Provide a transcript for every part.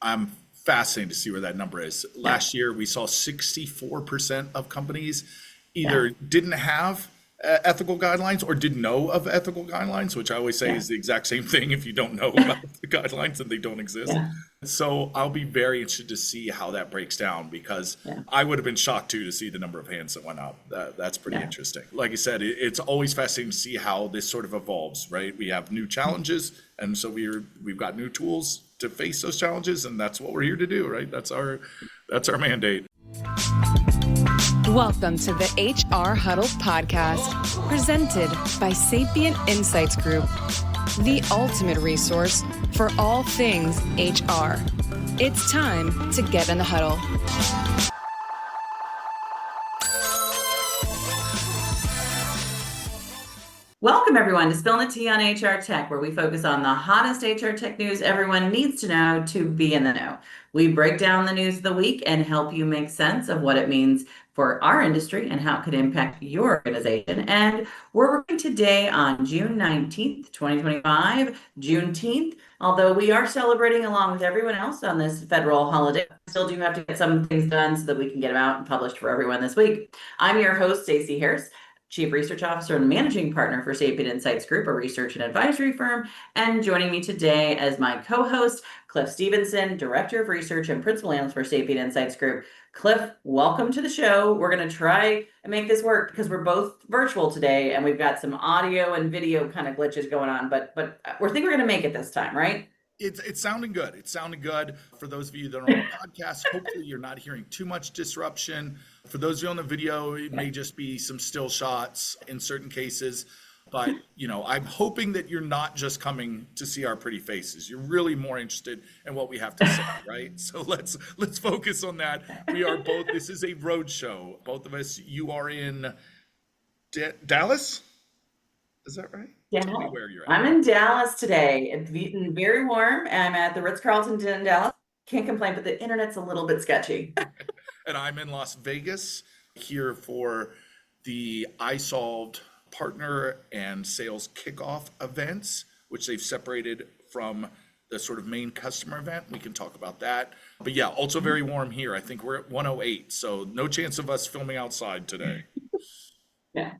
I'm fascinated to see where that number is. Last year, we saw 64% of companies Yeah. either didn't have ethical guidelines or didn't know of ethical guidelines, which I always say Yeah. is the exact same thing. If you don't know about the guidelines, then they don't exist. Yeah. So I'll be very interested to see how that breaks down because Yeah. I would have been shocked too to see the number of hands that went up. That's pretty Yeah. interesting. Like I said, it's always fascinating to see how this sort of evolves, right? We have new challenges, and so we've got new tools to face those challenges, and that's what we're here to do, right? That's our mandate. Welcome to the HR Huddle podcast, presented by Sapient Insights Group, the ultimate resource for all things HR. It's time to get in the huddle. Welcome, everyone, to Spill the Tea on HR Tech, where we focus on the hottest HR tech news everyone needs to know to be in the know. We break down the news of the week and help you make sense of what it means for our industry and how it could impact your organization. And we're working today on June 19th, 2025, Juneteenth. Although we are celebrating along with everyone else on this federal holiday, we still do have to get some things done so that we can get them out and published for everyone this week. I'm your host, Stacey Harris, Chief Research Officer and Managing Partner for Sapient Insights Group, a research and advisory firm. And joining me today as my co-host, Cliff Stevenson, Director of Research and Principal Analyst for Sapient Insights Group. Cliff, welcome to the show. We're going to try and make this work because we're both virtual today and we've got some audio and video kind of glitches going on, but we think we're going to make it this time, right? It's sounding good. It's sounding good. For those of you that are on the podcast, hopefully you're not hearing too much disruption. For those of you on the video, it may just be some still shots in certain cases. But, I'm hoping that you're not just coming to see our pretty faces. You're really more interested in what we have to say, right? So let's focus on that. We are both, this is a road show. Both of us, you are in Dallas? Is that right? Yeah, Tell me where you're at. I'm in Dallas today. It's very warm. I'm at the Ritz-Carlton in Dallas. Can't complain, but the internet's a little bit sketchy. And I'm in Las Vegas here for the isolved partner and sales kickoff events, which they've separated from the sort of main customer event. We can talk about that. But yeah, also very warm here. I think we're at 108, so no chance of us filming outside today. Yeah.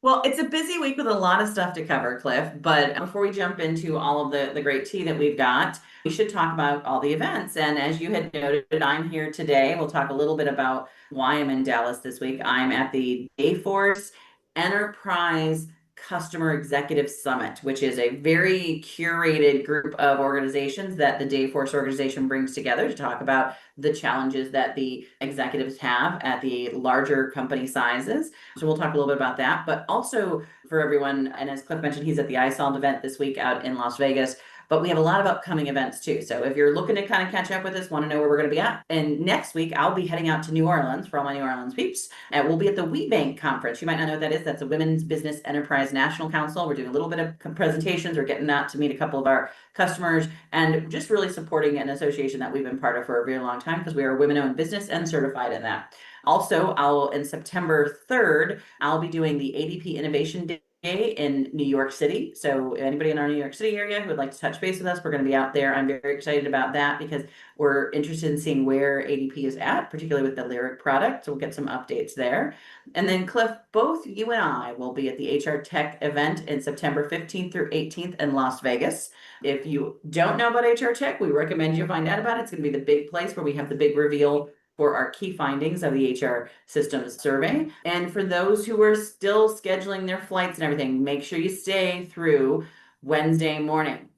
Well, it's a busy week with a lot of stuff to cover, Cliff. But before we jump into all of the great tea that we've got, we should talk about all the events. And as you had noted, I'm here today. We'll talk a little bit about why I'm in Dallas this week. I'm at the Dayforce Enterprise Customer Executive Summit, which is a very curated group of organizations that the Dayforce organization brings together to talk about the challenges that the executives have at the larger company sizes. So we'll talk a little bit about that, but also for everyone, and as Cliff mentioned, he's at the isolved event this week out in Las Vegas. But we have a lot of upcoming events too. So if you're looking to kind of catch up with us, want to know where we're going to be at. And next week, I'll be heading out to New Orleans for all my New Orleans peeps. And we'll be at the WeBank conference. You might not know what that is. That's a Women's Business Enterprise National Council. We're doing a little bit of presentations. We're getting out to meet a couple of our customers and just really supporting an association that we've been part of for a very long time because we are a women-owned business and certified in that. Also, in September 3rd, I'll be doing the ADP Innovation Day in New York City. So anybody in our New York City area who would like to touch base with us, we're going to be out there. I'm very excited about that because we're interested in seeing where ADP is at, particularly with the Lyric product. So we'll get some updates there. And then Cliff, both you and I will be at the HR Tech event in September 15th through 18th in Las Vegas. If you don't know about HR Tech, we recommend you find out about it. It's going to be the big place where we have the big reveal for our key findings of the HR systems survey. And for those who are still scheduling their flights and everything, make sure you stay through Wednesday morning.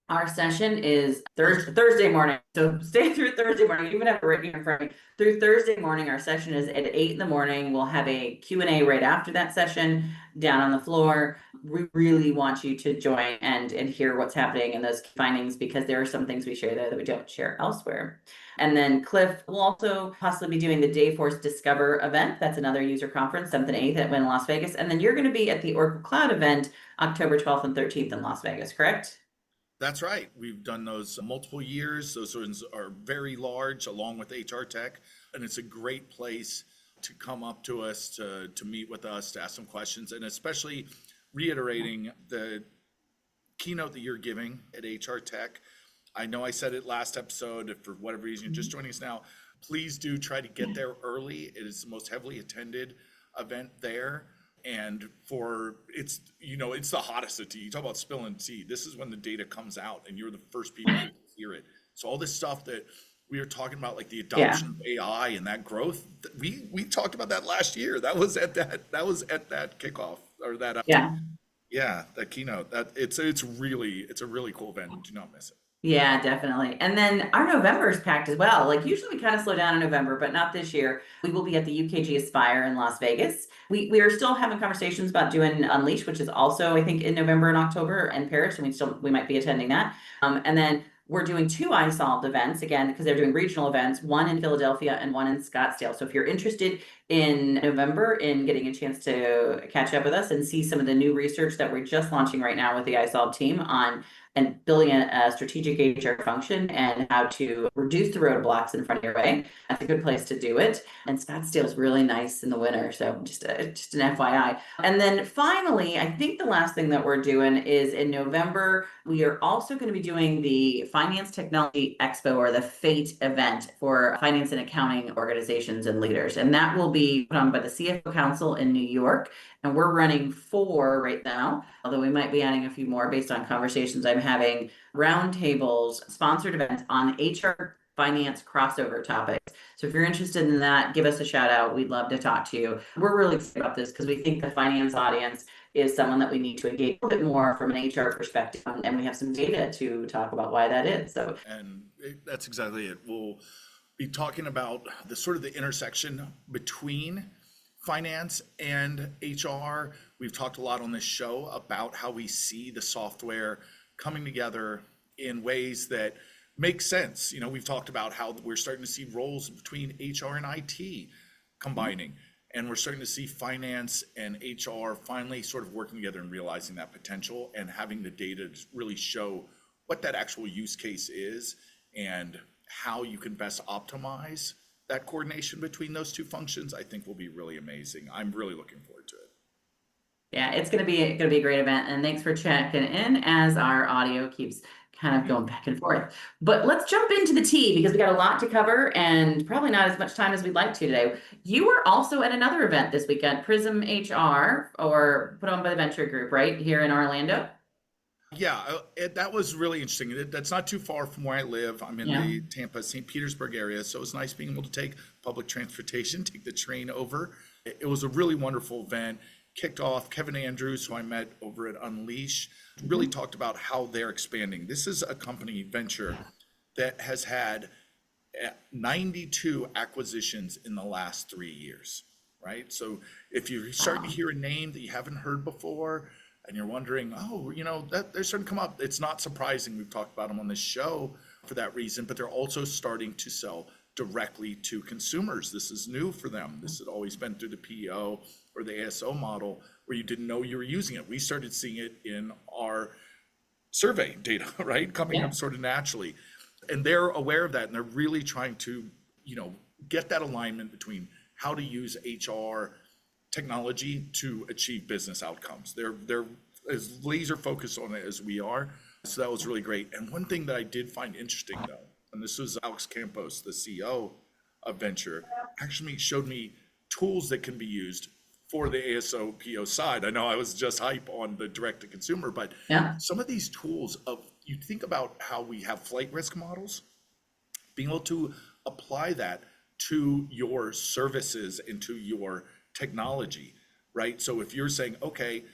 Our session is Thursday morning. So stay through Thursday morning. You even have it right here in front of me. Through Thursday morning, our session is at 8 in the morning. We'll have a Q&A right after that session down on the floor. We really want you to join and hear what's happening in those findings because there are some things we share there that we don't share elsewhere. And then Cliff will also possibly be doing the Dayforce Discover event. That's another user conference, 7th and 8th in Las Vegas. And then you're going to be at the Oracle Cloud event, October 12th and 13th in Las Vegas, correct? That's right. We've done those multiple years. Those ones are very large along with HR Tech. And it's a great place to come up to us, to meet with us, to ask some questions, and especially reiterating the keynote that you're giving at HR Tech. I know I said it last episode. If for whatever reason you're just joining us now, please do try to get there early. It is the most heavily attended event there. And it's the hottest of tea. You talk about spilling tea. This is when the data comes out and you're the first people to hear it. So all this stuff that we were talking about, like the adoption of AI and that growth, we talked about that last year. That was at that kickoff or that that keynote. It's a really cool event. Do not miss it. Yeah, definitely. And then our November is packed as well. Like usually we kind of slow down in November, but not this year. We will be at the UKG Aspire in Las Vegas. We are still having conversations about doing Unleash, which is also, I think, in November and October in Paris, and we might be attending that. And then we're doing 2 iSolved events again, because they're doing regional events, one in Philadelphia and one in Scottsdale. So if you're interested in November in getting a chance to catch up with us and see some of the new research that we're just launching right now with the iSolved team on and building a strategic HR function and how to reduce the roadblocks in front of your way, that's a good place to do it. And Scottsdale is really nice in the winter, so just an FYI. And then finally, I think the last thing that we're doing is in November, we are also going to be doing the Finance Technology Expo, or the FATE event for finance and accounting organizations and leaders. And that will be put on by the CFO Council in New York. And we're running 4 right now, although we might be adding a few more based on conversations I'm having. Roundtables, sponsored events on HR finance crossover topics. So if you're interested in that, give us a shout out. We'd love to talk to you. We're really excited about this because we think the finance audience is someone that we need to engage a bit more from an HR perspective. And we have some data to talk about why that is. And that's exactly it. We'll be talking about the sort of the intersection between finance and HR. We've talked a lot on this show about how we see the software coming together in ways that make sense. We've talked about how we're starting to see roles between HR and IT combining, and we're starting to see finance and HR finally sort of working together and realizing that potential and having the data to really show what that actual use case is and how you can best optimize that coordination between those 2 functions. I think will be really amazing. I'm really looking forward to it. Yeah, it's gonna be a great event, and thanks for checking in as our audio keeps kind of going back and forth. But let's jump into the tea because we got a lot to cover and probably not as much time as we'd like to today. You were also at another event this weekend, Prism HR, or put on by the Venture Group, right here in Orlando. Yeah, that was really interesting. That's not too far from where I live. I'm in the Tampa, St. Petersburg area. So it's nice being able to take public transportation, take the train over. It was a really wonderful event. Kicked off, Kevin Andrews, who I met over at Unleash, really talked about how they're expanding. This is a company, Venture, that has had 92 acquisitions in the last 3 years, right? So if you're starting to hear a name that you haven't heard before, and you're wondering, that they're starting to come up. It's not surprising. We've talked about them on this show for that reason, but they're also starting to sell directly to consumers. This is new for them. This had always been through the PEO or the ASO model where you didn't know you were using it. We started seeing it in our survey data, right? Coming up sort of naturally. And they're aware of that, and they're really trying to, get that alignment between how to use HR technology to achieve business outcomes. They're as laser focused on it as we are. So that was really great. And one thing that I did find interesting though, and this was Alex Campos, the CEO of Venture, actually showed me tools that can be used for the ASO PO side. I know I was just hype on the direct to consumer, but some of these tools you think about how we have flight risk models, being able to apply that to your services and to your technology, right? So if you're saying, okay,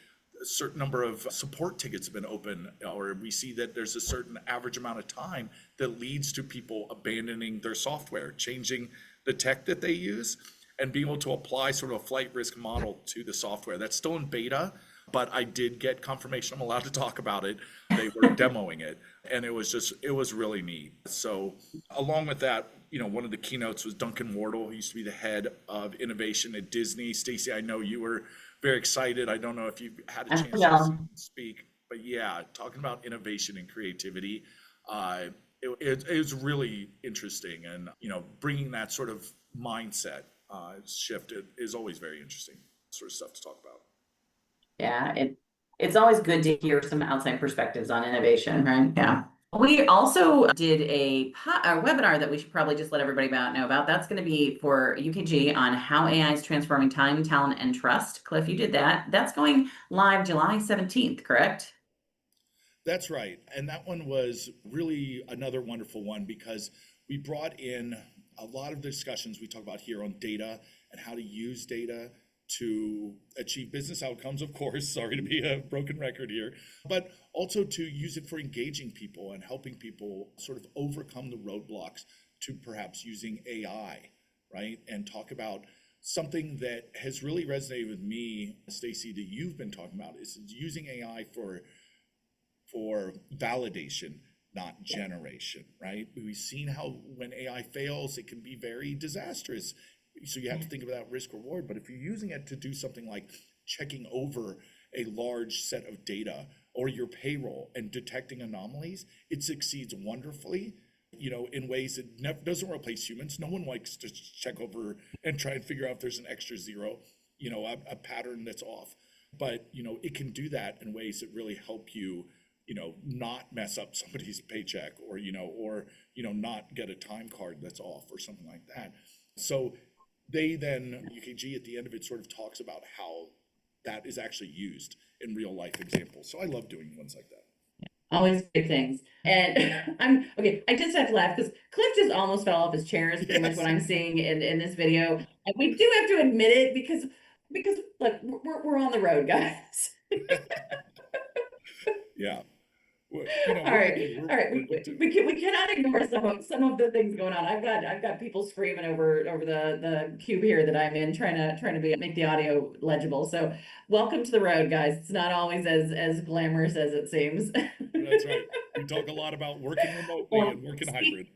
a certain number of support tickets have been open, or we see that there's a certain average amount of time that leads to people abandoning their software, changing the tech that they use, and being able to apply sort of a flight risk model to the software. That's still in beta, but I did get confirmation I'm allowed to talk about it. They were demoing it, and it was really neat. So along with that, one of the keynotes was Duncan Wardle. He used to be the head of innovation at Disney. Stacey, I know you were very excited. I don't know if you've had a chance to speak, but talking about innovation and creativity, it was really interesting. And, bringing that sort of mindset shift is always very interesting sort of stuff to talk about. Yeah, it's always good to hear some outside perspectives on innovation, right? Yeah. We also did a webinar that we should probably just let everybody know about. That's going to be for UKG on how AI is transforming time, talent, and trust. Cliff, you did that. That's going live July 17th, correct? That's right. And that one was really another wonderful one because we brought in a lot of discussions we talk about here on data and how to use data to achieve business outcomes, of course. Sorry to be a broken record here, but also to use it for engaging people and helping people sort of overcome the roadblocks to perhaps using AI, right? And talk about something that has really resonated with me, Stacey, that you've been talking about is using AI for validation, not generation, right? We've seen how when AI fails, it can be very disastrous. So you have to think about risk reward. But if you're using it to do something like checking over a large set of data or your payroll and detecting anomalies, it succeeds wonderfully, in ways that doesn't replace humans. No one likes to check over and try and figure out if there's an extra zero, a pattern that's off. But, it can do that in ways that really help you not mess up somebody's paycheck or not get a time card that's off or something like that. So they then, UKG at the end of it sort of talks about how that is actually used in real life examples. So I love doing ones like that. Always big things. And I just have to laugh because Cliff just almost fell off his chair is pretty much what I'm seeing in this video. And we do have to admit it because look, we're on the road, guys. Yeah. Well, all right. We cannot ignore some of the things going on. I've got people screaming over the cube here that I'm in, trying to make the audio legible. So welcome to the road, guys. It's not always as glamorous as it seems. That's right. We talk a lot about working remotely and working hybrid.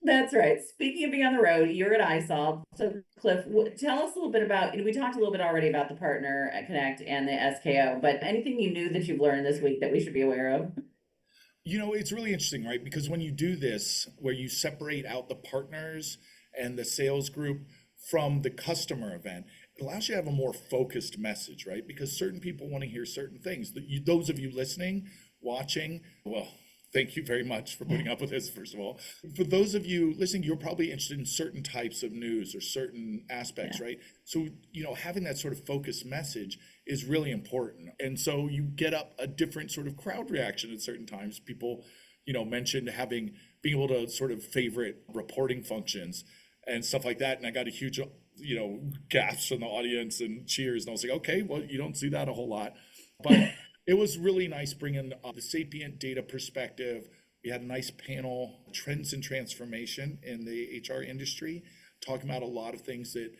That's right. Speaking of being on the road, you're at isolved. So Cliff, tell us a little bit about, we talked a little bit already about the Partner Connect and the SKO, but anything you knew that you've learned this week that we should be aware of? It's really interesting, right? Because when you do this, where you separate out the partners and the sales group from the customer event, it allows you to have a more focused message, right? Because certain people want to hear certain things. Those of you listening, watching, well, thank you very much for putting up with this, first of all. For those of you listening, you're probably interested in certain types of news or certain aspects, right? So, having that sort of focused message is really important. And so you get up a different sort of crowd reaction at certain times. People, mentioned being able to sort of favorite reporting functions and stuff like that. And I got a huge, gasp from the audience and cheers. And I was like, okay, well, you don't see that a whole lot. But it was really nice bringing the sapient data perspective. We had a nice panel, trends and transformation in the HR industry, talking about a lot of things that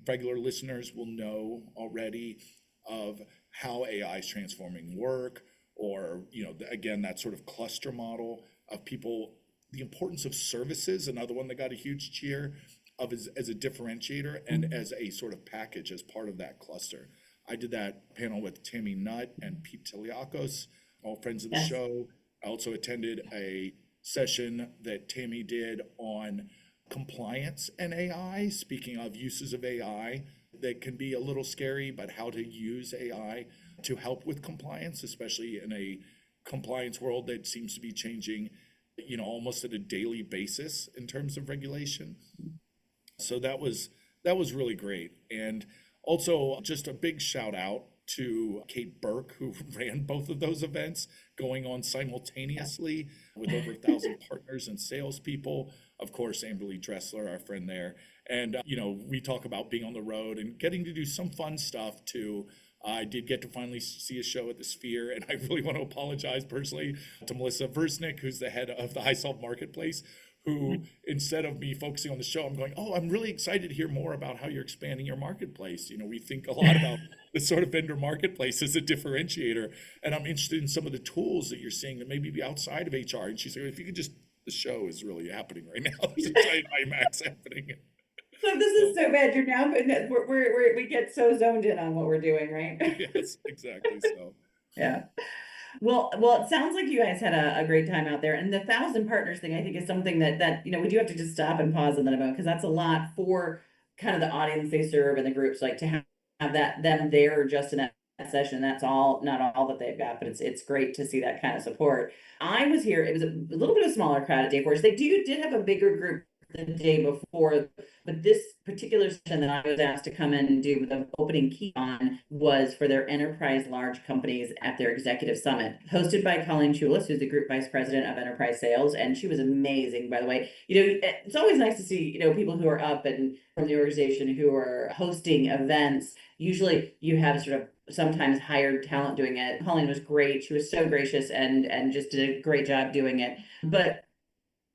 regular listeners will know already of how AI is transforming work, or, again, that sort of cluster model of people, the importance of services, another one that got a huge cheer of as a differentiator and as a sort of package as part of that cluster. I did that panel with Tammy Nutt and Pete Tiliakos, all friends of the show. I also attended a session that Tammy did on compliance and AI, speaking of uses of AI that can be a little scary, but how to use AI to help with compliance, especially in a compliance world that seems to be changing, almost at a daily basis in terms of regulation. So that was really great. And also, just a big shout out to Kate Burke, who ran both of those events, going on simultaneously with over 1,000 partners and salespeople. Of course, Amberly Dressler, our friend there. And, we talk about being on the road and getting to do some fun stuff too. I did get to finally see a show at the Sphere, and I really want to apologize personally to Melissa Versnick, who's the head of the isolved marketplace, who, instead of me focusing on the show, I'm going, I'm really excited to hear more about how you're expanding your marketplace. We think a lot about the sort of vendor marketplace as a differentiator, and I'm interested in some of the tools that you're seeing that maybe be outside of HR. And she's like, if you could just, the show is really happening right now. There's a giant IMAX happening. So this is so bad. You're now, we get so zoned in on what we're doing, right? Yes, exactly. So yeah. Well, it sounds like you guys had a great time out there, and the 1,000 partners thing, I think, is something that we do have to just stop and pause on that about, because that's a lot for kind of the audience they serve and the groups, like to have them there just in session. That's all, not all that they've got, but it's great to see that kind of support. I was here, it was a little bit of a smaller crowd at Dayforce. They did have a bigger group the day before, but this particular session that I was asked to come in and do the opening key on was for their enterprise large companies at their executive summit, hosted by Colleen Chulis, who's the group vice president of enterprise sales. And she was amazing, by the way. It's always nice to see, people who are up and from the organization who are hosting events. Usually you have sort of sometimes hired talent doing it. Colleen was great. She was so gracious and just did a great job doing it. But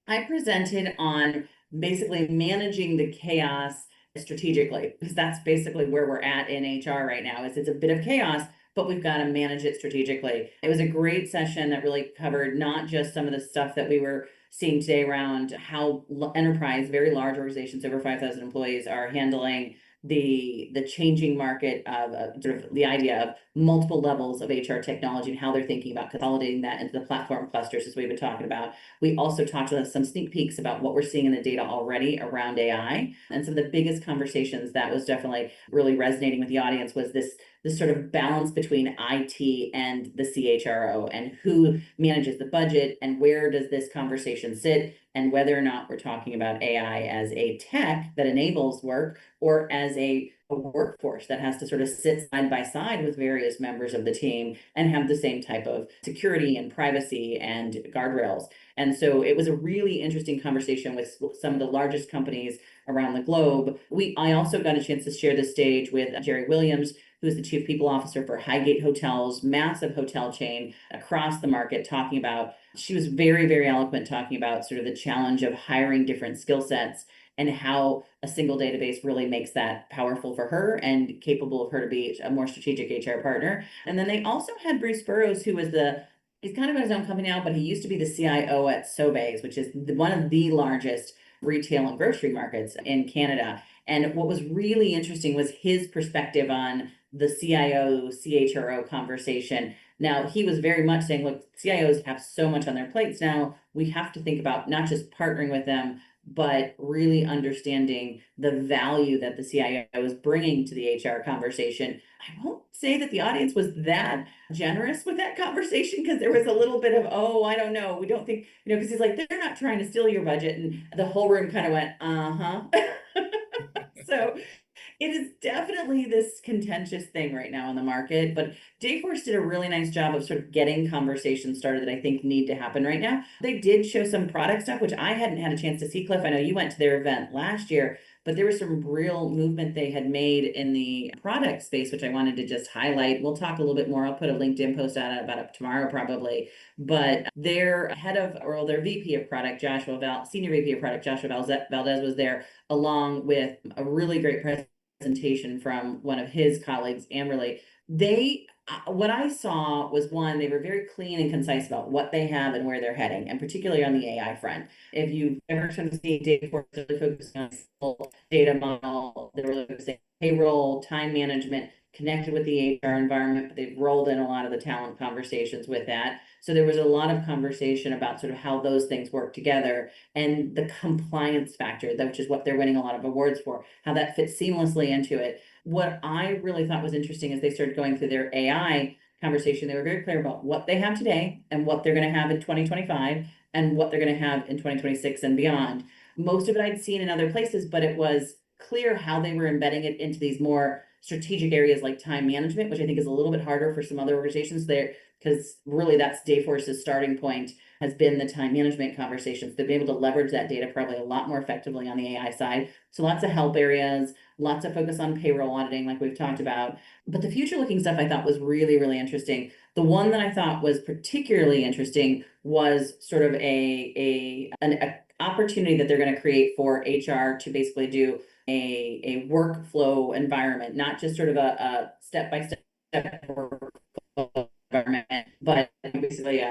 I presented on basically managing the chaos strategically, because that's basically where we're at in HR right now. It's a bit of chaos, but we've got to manage it strategically. It was a great session that really covered not just some of the stuff that we were seeing today around how enterprise, very large organizations, over 5,000 employees, are handling the changing market of sort of the idea of multiple levels of HR technology and how they're thinking about consolidating that into the platform clusters, as we've been talking about. We also talked about some sneak peeks about what we're seeing in the data already around AI, and some of the biggest conversations that was definitely really resonating with the audience was this sort of balance between IT and the CHRO, and who manages the budget, and where does this conversation sit, and whether or not we're talking about AI as a tech that enables work, or as a workforce that has to sort of sit side by side with various members of the team and have the same type of security and privacy and guardrails. And so it was a really interesting conversation with some of the largest companies around the globe. I also got a chance to share the stage with Jerry Williams, who's the chief people officer for Highgate Hotels, massive hotel chain across the market, talking about, she was very, very eloquent, talking about sort of the challenge of hiring different skill sets and how a single database really makes that powerful for her and capable of her to be a more strategic HR partner. And then they also had Bruce Burrows, who was he's kind of got his own company now, but he used to be the CIO at Sobeys, which is one of the largest retail and grocery markets in Canada. And what was really interesting was his perspective on the CIO, CHRO conversation. Now, he was very much saying, look, CIOs have so much on their plates now. We have to think about not just partnering with them, but really understanding the value that the CIO is bringing to the HR conversation. I won't say that the audience was that generous with that conversation, because there was a little bit of, oh, I don't know. We don't think, because he's like, they're not trying to steal your budget. And the whole room kind of went, uh-huh. So it is definitely this contentious thing right now in the market, but Dayforce did a really nice job of sort of getting conversations started that I think need to happen right now. They did show some product stuff, which I hadn't had a chance to see. Cliff, I know you went to their event last year, but there was some real movement they had made in the product space, which I wanted to just highlight. We'll talk a little bit more. I'll put a LinkedIn post out about it tomorrow probably, but their their VP of product, Senior VP of product, Joshua Valdez was there, along with a really great presentation from one of his colleagues, Amberly. What I saw was, one, they were very clean and concise about what they have and where they're heading, and particularly on the AI front. If you've ever sort of seen Dayforce really focusing on a data model, they're really focusing on payroll, time management, connected with the HR environment, but they've rolled in a lot of the talent conversations with that. So there was a lot of conversation about sort of how those things work together, and the compliance factor, which is what they're winning a lot of awards for, how that fits seamlessly into it. What I really thought was interesting is they started going through their AI conversation. They were very clear about what they have today and what they're going to have in 2025 and what they're going to have in 2026 and beyond. Most of it I'd seen in other places, but it was clear how they were embedding it into these more strategic areas like time management, which I think is a little bit harder for some other organizations there, because really that's Dayforce's starting point, has been the time management conversations. They've been able to leverage that data probably a lot more effectively on the AI side. So lots of help areas, lots of focus on payroll auditing, like we've talked about. But the future looking stuff I thought was really, really interesting. The one that I thought was particularly interesting was sort of an opportunity that they're going to create for HR to basically do a workflow environment, not just sort of a step-by-step workflow environment, but basically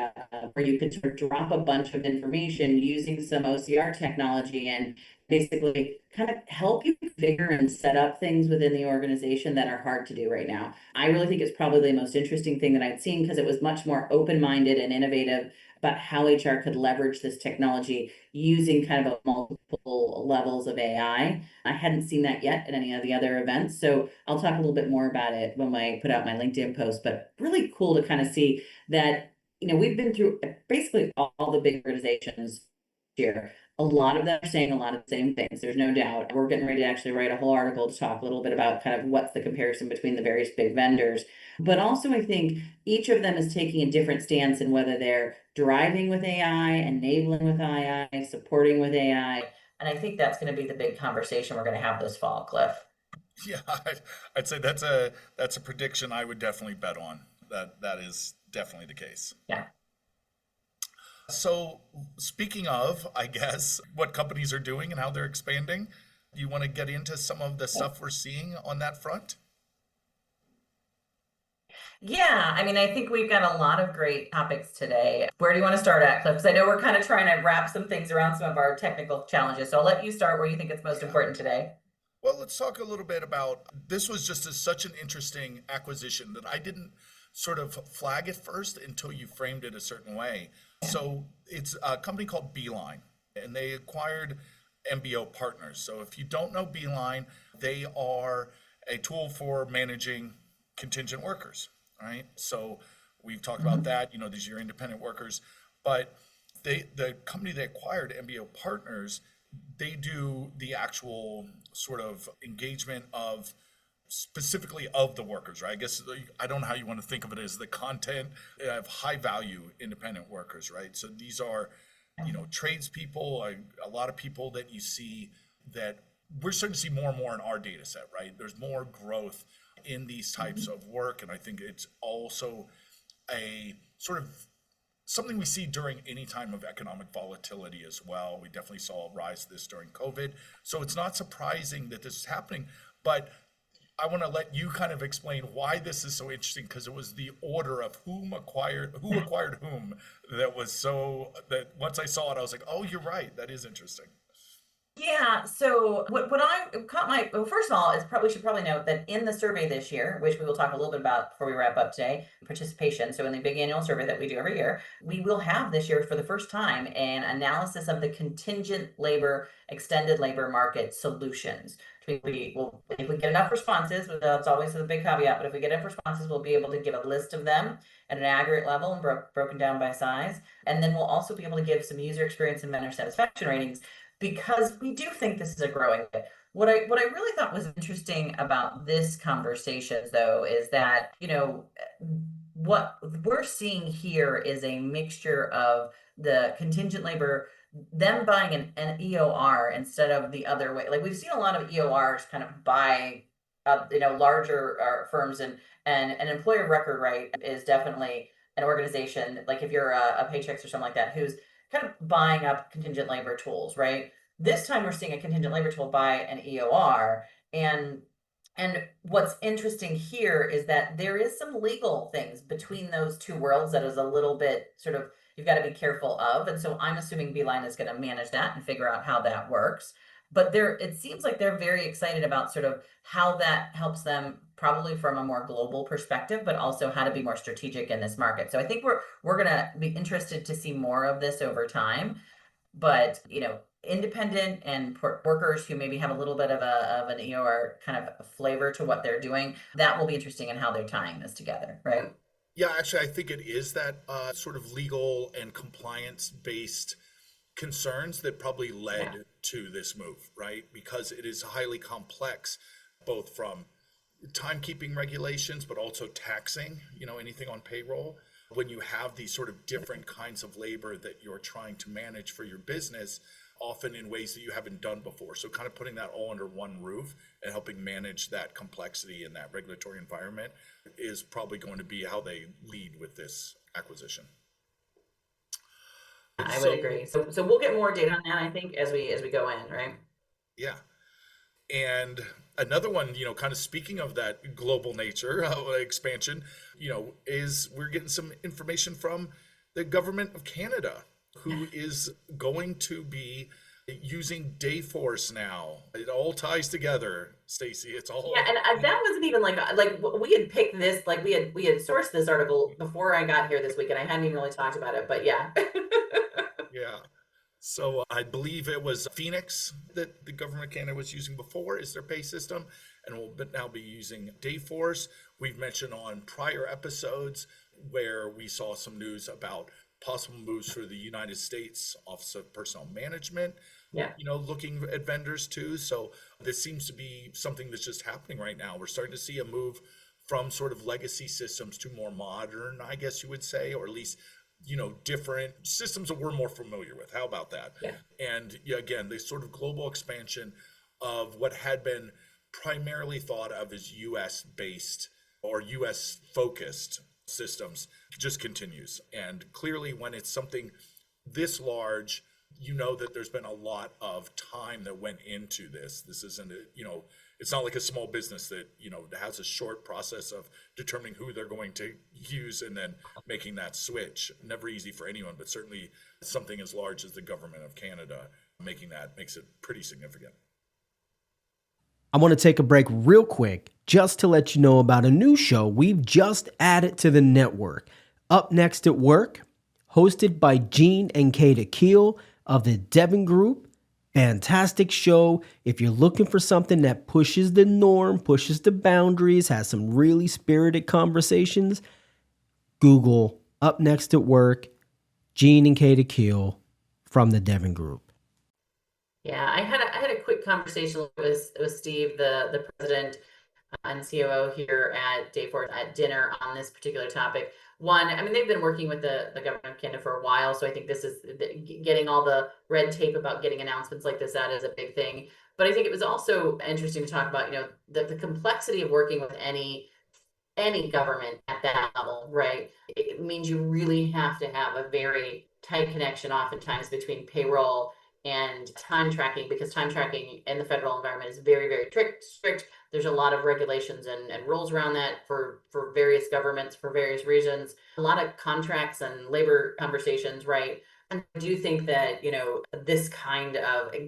where you can sort of drop a bunch of information using some OCR technology and basically kind of help you configure and set up things within the organization that are hard to do right now. I really think it's probably the most interesting thing that I'd seen, because it was much more open-minded and innovative about how HR could leverage this technology using kind of a multiple levels of AI. I hadn't seen that yet at any of the other events, so I'll talk a little bit more about it when I put out my LinkedIn post, but really cool to kind of see that, we've been through basically all the big organizations here. A lot of them are saying a lot of the same things. There's no doubt. We're getting ready to actually write a whole article to talk a little bit about kind of what's the comparison between the various big vendors. But also, I think each of them is taking a different stance in whether they're driving with AI, enabling with AI, supporting with AI. And I think that's going to be the big conversation we're going to have this fall, Cliff. Yeah, I'd say that's a prediction I would definitely bet on. That is definitely the case. Yeah. So speaking of, I guess, what companies are doing and how they're expanding, do you want to get into some of the stuff we're seeing on that front? Yeah, I mean, I think we've got a lot of great topics today. Where do you want to start at, Cliff? Because I know we're kind of trying to wrap some things around some of our technical challenges. So I'll let you start where you think it's most important today. Well, let's talk a little bit about, this was just such an interesting acquisition that I didn't sort of flag at first until you framed it a certain way. So it's a company called Beeline, and they acquired MBO Partners. So if you don't know Beeline, they are a tool for managing contingent workers, right? So we've talked about that, these are your independent workers, but the company they acquired, MBO Partners, they do the actual sort of engagement of specifically of the workers, right? I guess I don't know how you want to think of it as the content of high value independent workers, right? So these are, tradespeople, a lot of people that you see that we're starting to see more and more in our data set, right? There's more growth in these types of work. And I think it's also a sort of something we see during any time of economic volatility as well. We definitely saw a rise of this during COVID. So it's not surprising that this is happening, but I want to let you kind of explain why this is so interesting, because it was the order of who acquired whom that once I saw it, I was like, oh, you're right. That is interesting. Yeah, so what I caught well, first of all, should probably note that in the survey this year, which we will talk a little bit about before we wrap up today, participation. So in the big annual survey that we do every year, we will have this year for the first time an analysis of the contingent labor, extended labor market solutions. If we get enough responses, that's always the big caveat, but if we get enough responses, we'll be able to give a list of them at an aggregate level and broken down by size. And then we'll also be able to give some user experience and vendor satisfaction ratings, because we do think this is a growing bit. What I really thought was interesting about this conversation, though, is that, what we're seeing here is a mixture of the contingent labor, them buying an EOR instead of the other way. Like, we've seen a lot of EORs kind of buy larger firms, and an employer of record, right, is definitely an organization, like if you're a Paychex or something like that, who's kind of buying up contingent labor tools, right? This time we're seeing a contingent labor tool buy an EOR, and what's interesting here is that there is some legal things between those two worlds that is a little bit sort of, you've got to be careful of, and so I'm assuming Beeline is going to manage that and figure out how that works. But it seems like they're very excited about sort of how that helps them, probably from a more global perspective, but also how to be more strategic in this market. So I think we're going to be interested to see more of this over time. But independent and workers who maybe have a little bit of an EOR kind of flavor to what they're doing, that will be interesting in how they're tying this together, right? Yeah, actually, I think it is that sort of legal and compliance based concerns that probably led to this move, right? Because it is highly complex, both from timekeeping regulations, but also taxing, anything on payroll. When you have these sort of different kinds of labor that you're trying to manage for your business, often in ways that you haven't done before. So kind of putting that all under one roof and helping manage that complexity in that regulatory environment is probably going to be how they lead with this acquisition. I would agree. So we'll get more data on that, I think, as we go in, right? Yeah. And another one, kind of speaking of that global nature expansion, is we're getting some information from the government of Canada, who is going to be using Dayforce now. It all ties together, Stacey. It's all. Yeah, and that wasn't even like we had picked this, like we had sourced this article before I got here this week, and I hadn't even really talked about it, but yeah. Yeah. So I believe it was Phoenix that the government of Canada was using before is their pay system, and will now be using Dayforce. We've mentioned on prior episodes where we saw some news about possible moves for the United States Office of Personnel Management, Yeah. looking at vendors too. So this seems to be something that's just happening right now. We're starting to see a move from sort of legacy systems to more modern, I guess you would say, or at least different systems that we're more familiar with. How about that? Yeah. And again, the sort of global expansion of what had been primarily thought of as US based or US focused systems just continues. And clearly when it's something this large, that there's been a lot of time that went into this. This isn't, it's not like a small business that, has a short process of determining who they're going to use and then making that switch. Never easy for anyone, but certainly something as large as the government of Canada makes it pretty significant. I want to take a break real quick just to let you know about a new show we've just added to the network. Up Next at Work, hosted by Gene and Kata Keel of the Devon Group. Fantastic show. If you're looking for something that pushes the norm, pushes the boundaries, has some really spirited conversations, Google Up Next at Work, Gene and Kata Keel from the Devon Group. Yeah, I had a quick conversation with Steve, the president and COO here at Dayforce at dinner on this particular topic. One, I mean, they've been working with the government of Canada for a while, so I think this is getting all the red tape about getting announcements like this out is a big thing. But I think it was also interesting to talk about, the complexity of working with any government at that level, right? It means you really have to have a very tight connection oftentimes between payroll and time tracking, because time tracking in the federal environment is very, very strict. There's a lot of regulations and rules around that for various governments, for various reasons, a lot of contracts and labor conversations, right? And I do think that,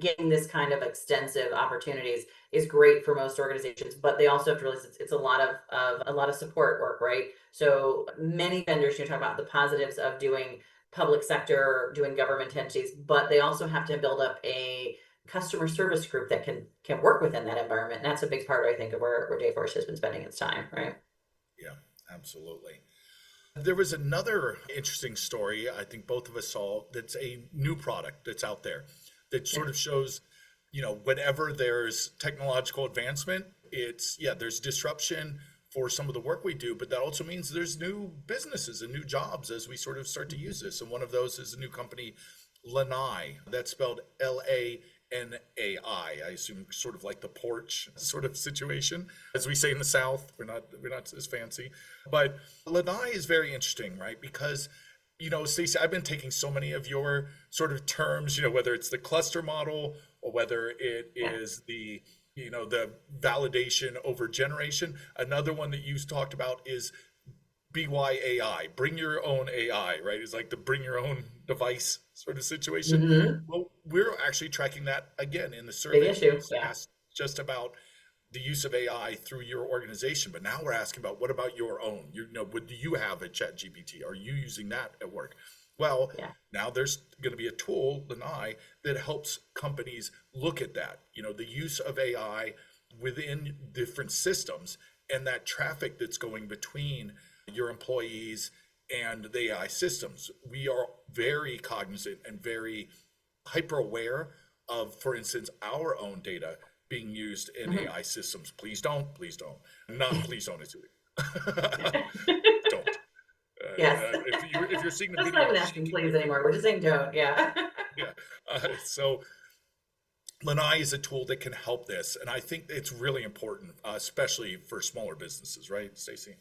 getting this kind of extensive opportunities is great for most organizations, but they also have to realize it's a lot of support work, right? So many vendors, you talk about the positives of doing public sector, doing government entities, but they also have to build up a customer service group that can work within that environment. And that's a big part, I think, of where Dayforce has been spending its time, right? Yeah, absolutely. There was another interesting story I think both of us saw that's a new product that's out there that sort of shows, whenever there's technological advancement, there's disruption for some of the work we do, but that also means there's new businesses and new jobs as we sort of start to use this. And one of those is a new company, Lanai. That's spelled Lanai. I assume sort of like the porch sort of situation, as we say in the South. We're not as fancy, but Lanai is very interesting, right? Because Stacey, I've been taking so many of your sort of terms, whether it's the cluster model or whether it is the validation over generation. Another one that you talked about is BYAI, bring your own AI, right? It's like the bring your own device sort of situation. Mm-hmm. Well, we're actually tracking that again in the survey. Big issue, yeah. Asked just about the use of AI through your organization, but now we're asking about what about your own? Do you have a Chat GPT? Are you using that at work? Well, now there's going to be a tool, Lanai, that helps companies look at that, the use of AI within different systems and that traffic that's going between your employees and the AI systems. We are very cognizant and very hyper aware of, for instance, our own data being used in AI systems. Please don't. Not please don't. Don't. Yes. If you're seeing the That's video, not even asking please anymore. We're just saying don't. Yeah. So Lanai is a tool that can help this, and I think it's really important, especially for smaller businesses, right, Stacey?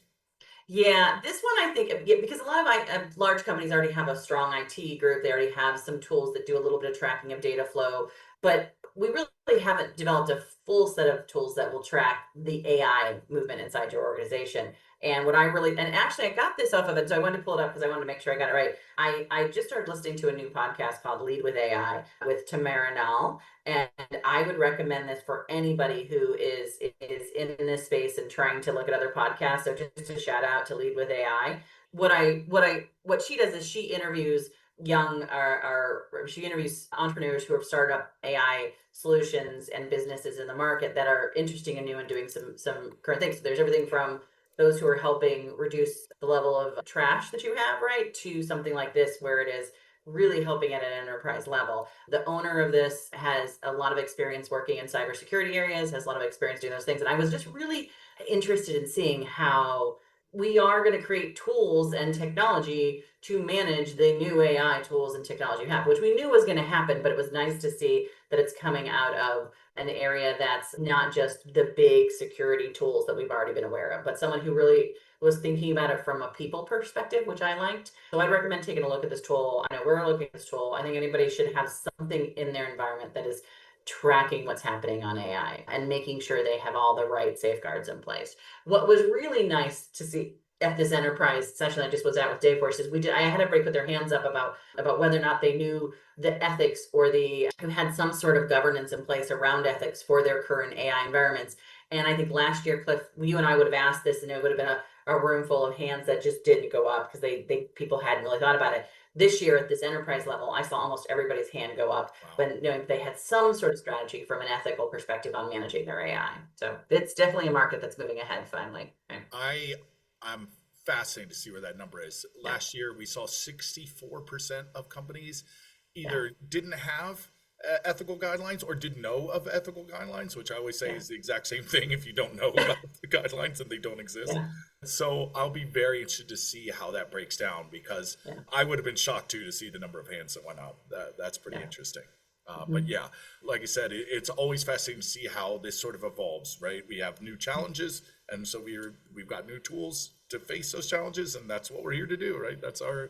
Yeah, this one I think, because a lot of large companies already have a strong IT group. They already have some tools that do a little bit of tracking of data flow, but we really haven't developed a full set of tools that will track the AI movement inside your organization. And what I really, and actually I got this off of it, so I wanted to pull it up because I wanted to make sure I got it right. I just started listening to a new podcast called Lead with AI with Tamara Nall. And I would recommend this for anybody who is in this space and trying to look at other podcasts. So just a shout out to Lead with AI. What she does is she interviews she interviews entrepreneurs who have started up AI solutions and businesses in the market that are interesting and new and doing some current things. So there's everything from those who are helping reduce the level of trash that you have, right, to something like this where it is really helping at an enterprise level. The owner of this has a lot of experience working in cybersecurity areas, has a lot of experience doing those things. And I was just really interested in seeing how we are going to create tools and technology to manage the new AI tools and technology we have, which we knew was going to happen, but it was nice to see that it's coming out of an area that's not just the big security tools that we've already been aware of, but someone who really was thinking about it from a people perspective, which I liked. So I'd recommend taking a look at this tool. I know we're looking at this tool. I think anybody should have something in their environment that is tracking what's happening on AI and making sure they have all the right safeguards in place. What was really nice to see at this enterprise session I just was at with Dayforce is I had everybody put their hands up about whether or not they knew the ethics or who had some sort of governance in place around ethics for their current AI environments. And I think last year, Cliff, you and I would have asked this and it would have been a room full of hands that just didn't go up because people hadn't really thought about it. This year at this enterprise level, I saw almost everybody's hand go up when knowing they had some sort of strategy from an ethical perspective on managing their AI. So it's definitely a market that's moving ahead finally. I'm fascinated to see where that number is. Last year, we saw 64% of companies either didn't have ethical guidelines or didn't know of ethical guidelines, which I always say is the exact same thing. If you don't know about the guidelines, then they don't exist. So I'll be very interested to see how that breaks down because I would have been shocked too to see the number of hands that went up. That's pretty interesting. But yeah, like I said, it's always fascinating to see how this sort of evolves, right? We have new challenges, and so we've got new tools to face those challenges, and that's what we're here to do, right? That's our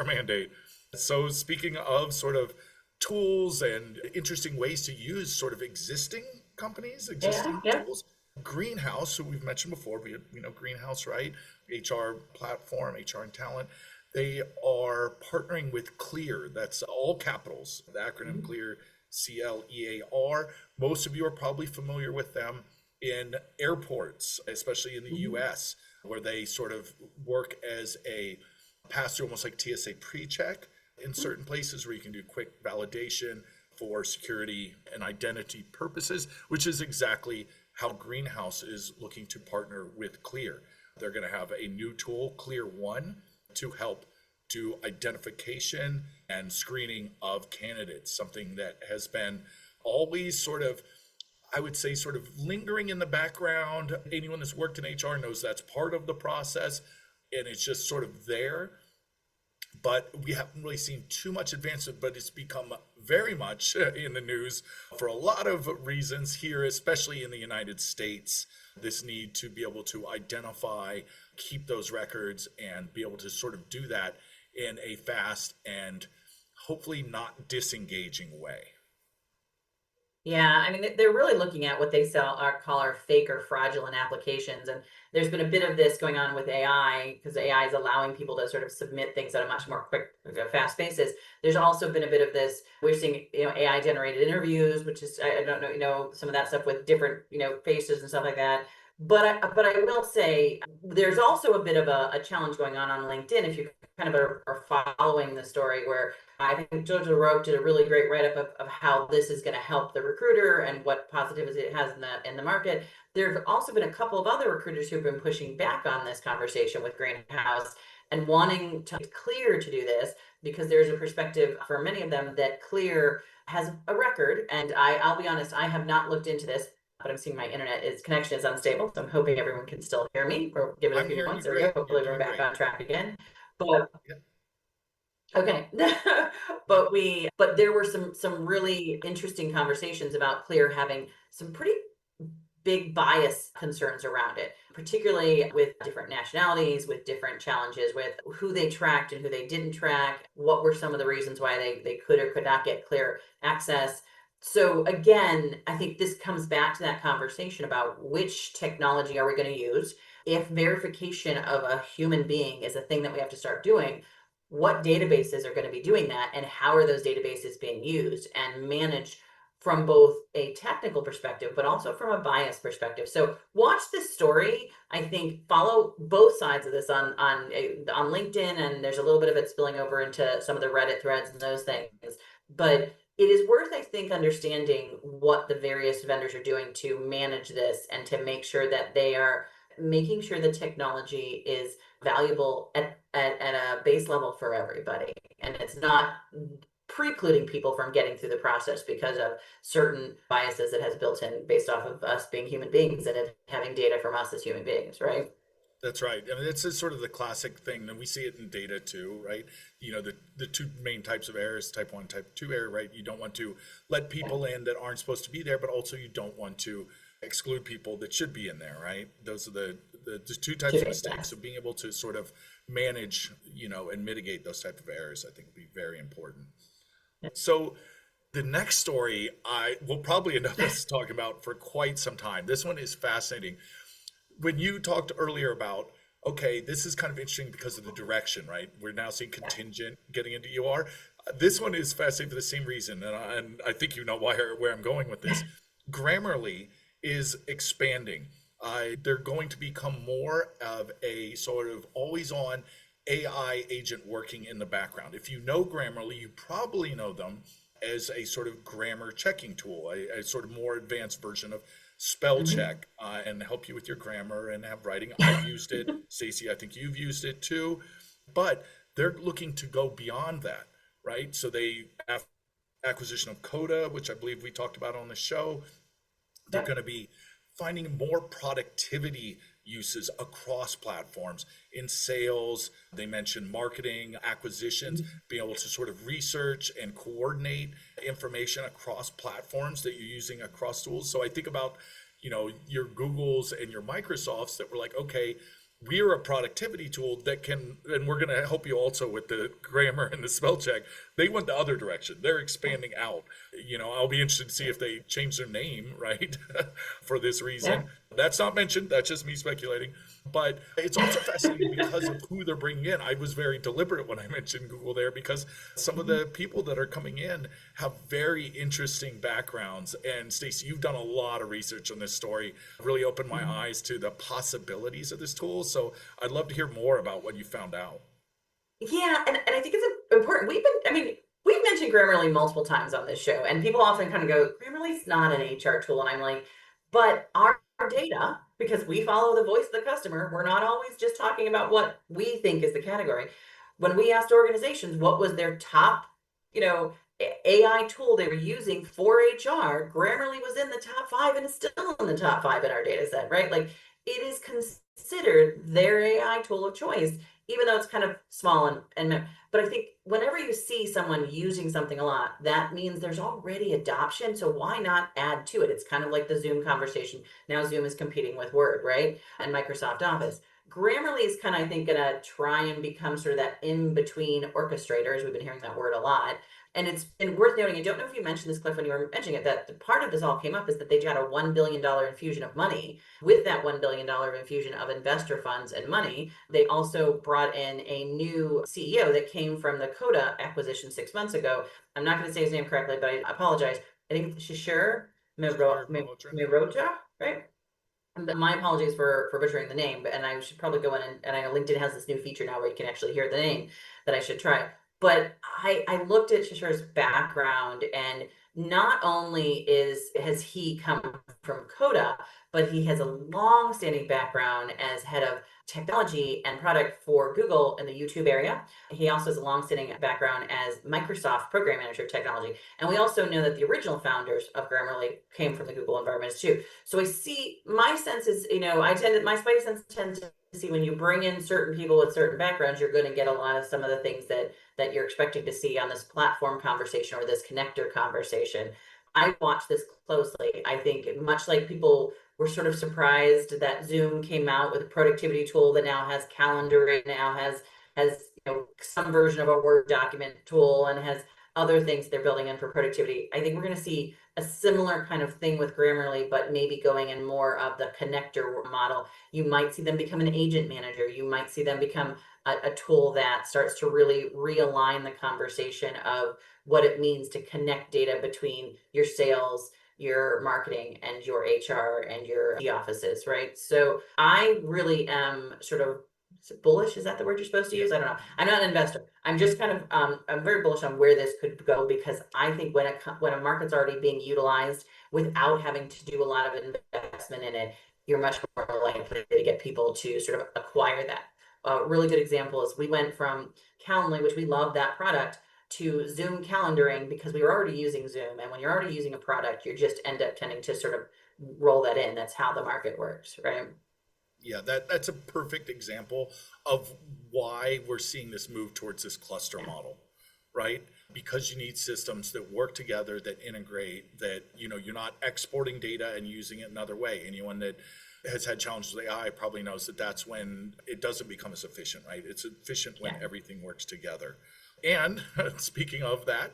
mandate. So speaking of sort of tools and interesting ways to use sort of existing companies, tools, Greenhouse, who we've mentioned before, Greenhouse, right? HR platform, HR and talent. They are partnering with Clear. That's all capitals, the acronym Clear, CLEAR. Most of you are probably familiar with them in airports, especially in the US, where they sort of work as a pass-through, almost like TSA pre-check in certain places where you can do quick validation for security and identity purposes, which is exactly how Greenhouse is looking to partner with Clear. They're going to have a new tool, Clear One, to help do identification and screening of candidates, something that has been always sort of, I would say, sort of lingering in the background. Anyone that's worked in HR knows that's part of the process, and it's just sort of there. But we haven't really seen too much advancement, but it's become very much in the news for a lot of reasons here, especially in the United States. This need to be able to identify, keep those records, and be able to sort of do that in a fast and hopefully not disengaging way. Yeah, I mean, they're really looking at what they call our fake or fraudulent applications. And there's been a bit of this going on with AI because AI is allowing people to sort of submit things at a much more quick, fast basis. There's also been a bit of this, we're seeing, AI generated interviews, which is, I don't know, some of that stuff with different, faces and stuff like that. But I will say there's also a bit of a challenge going on LinkedIn if you kind of are following the story, where I think Jojo Roque did a really great write-up of how this is going to help the recruiter and what positives it has in the market. There's also been a couple of other recruiters who've been pushing back on this conversation with Greenhouse and wanting to Clear to do this because there's a perspective for many of them that Clear has a record. And I'll be honest, I have not looked into this, but I'm seeing my connection is unstable. So I'm hoping everyone can still hear me. Or give it a few months. There we go. Hopefully we're back on track again. But okay. but there were some really interesting conversations about Clear having some pretty big bias concerns around it, particularly with different nationalities, with different challenges, with who they tracked and who they didn't track. What were some of the reasons why they could or could not get Clear access? So again, I think this comes back to that conversation about which technology are we going to use. If verification of a human being is a thing that we have to start doing, what databases are going to be doing that, and how are those databases being used and managed from both a technical perspective, but also from a bias perspective. So watch this story. I think follow both sides of this on LinkedIn, and there's a little bit of it spilling over into some of the Reddit threads and those things. But it is worth, I think, understanding what the various vendors are doing to manage this and to make sure that they are making sure the technology is valuable at a base level for everybody. And it's not precluding people from getting through the process because of certain biases that has built in based off of us being human beings and having data from us as human beings, right? That's right. I mean, it's sort of the classic thing, and we see it in data too, right? The two main types of errors, type 1, type 2 error, right? You don't want to let people in that aren't supposed to be there, but also you don't want to exclude people that should be in there, right? Those are the two types of mistakes. So being able to sort of manage, and mitigate those type of errors, I think would be very important. So the next story I will probably end up talking about for quite some time. This one is fascinating. When you talked earlier about, okay, this is kind of interesting because of the direction, right? We're now seeing contingent getting into UR. This one is fascinating for the same reason, and I think you know where I'm going with this. Grammarly is expanding. They're going to become more of a sort of always-on AI agent working in the background. If you know Grammarly, you probably know them as a sort of grammar checking tool, a sort of more advanced version of spell check, and help you with your grammar and have writing. I've used it. Stacey, I think you've used it too. But they're looking to go beyond that, right? So they have acquisition of Coda, which I believe we talked about on the show. They're going to be finding more productivity uses across platforms in sales. They mentioned marketing, acquisitions, being able to sort of research and coordinate information across platforms that you're using across tools. So I think about, your Googles and your Microsofts that were like, okay, we're a productivity tool that can, and we're going to help you also with the grammar and the spell check. They went the other direction. They're expanding out. I'll be interested to see if they change their name, right, for this reason. Yeah. That's not mentioned. That's just me speculating. But it's also fascinating because of who they're bringing in. I was very deliberate when I mentioned Google there because some of the people that are coming in have very interesting backgrounds. And Stacey, you've done a lot of research on this story, really opened my eyes to the possibilities of this tool. So I'd love to hear more about what you found out. Yeah, and I think it's important. We've mentioned Grammarly multiple times on this show, and people often kind of go, Grammarly's not an HR tool. And I'm like, but our data, because we follow the voice of the customer, we're not always just talking about what we think is the category. When we asked organizations what was their top, AI tool they were using for HR, Grammarly was in the top 5 and is still in the top 5 in our data set, right? Like it is considered their AI tool of choice, even though it's kind of small but I think whenever you see someone using something a lot, that means there's already adoption. So why not add to it? It's kind of like the Zoom conversation. Now Zoom is competing with Word, right? And Microsoft Office. Grammarly is kind of, I think, going to try and become sort of that in-between orchestrators. We've been hearing that word a lot. And it's been worth noting, I don't know if you mentioned this, Cliff, when you were mentioning it, that the part of this all came up is that they got a $1 billion infusion of money. With that $1 billion infusion of investor funds and money, they also brought in a new CEO that came from the Coda acquisition 6 months ago. I'm not going to say his name correctly, but I apologize. I think Shishir Mehrotra, right? My apologies for butchering the name, and I should probably go in and I know LinkedIn has this new feature now where you can actually hear the name that I should try. But I looked at Shishir's background, and not only has he come from Coda, but he has a long-standing background as head of technology and product for Google in the YouTube area. He also has a long-standing background as Microsoft program manager of technology. And we also know that the original founders of Grammarly came from the Google environments too. So I see, my sense is, my spidey sense tends to see when you bring in certain people with certain backgrounds, you're going to get a lot of some of the things that you're expecting to see on this platform conversation or this connector conversation. I watch this closely. I think much like people were sort of surprised that Zoom came out with a productivity tool that now has calendar, now has some version of a Word document tool, and has other things they're building in for productivity. I think we're going to see a similar kind of thing with Grammarly, but maybe going in more of the connector model. You might see them become an agent manager. You might see them become a tool that starts to really realign the conversation of what it means to connect data between your sales, your marketing, and your HR and your offices, right? So I really am sort of bullish. Is that the word you're supposed to use? I don't know. I'm not an investor. I'm just kind of I'm very bullish on where this could go, because I think when a market's already being utilized without having to do a lot of investment in it, you're much more likely to get people to sort of acquire that. A really good example is we went from Calendly, which we love that product, to Zoom calendaring, because we were already using Zoom. And when you're already using a product, you just end up tending to sort of roll that in. That's how the market works, right? Yeah, that's a perfect example of why we're seeing this move towards this cluster model, right? Because you need systems that work together, that integrate, that, you're not exporting data and using it another way. Anyone that has had challenges with AI probably knows that that's when it doesn't become as efficient, right? It's efficient when everything works together. And speaking of that,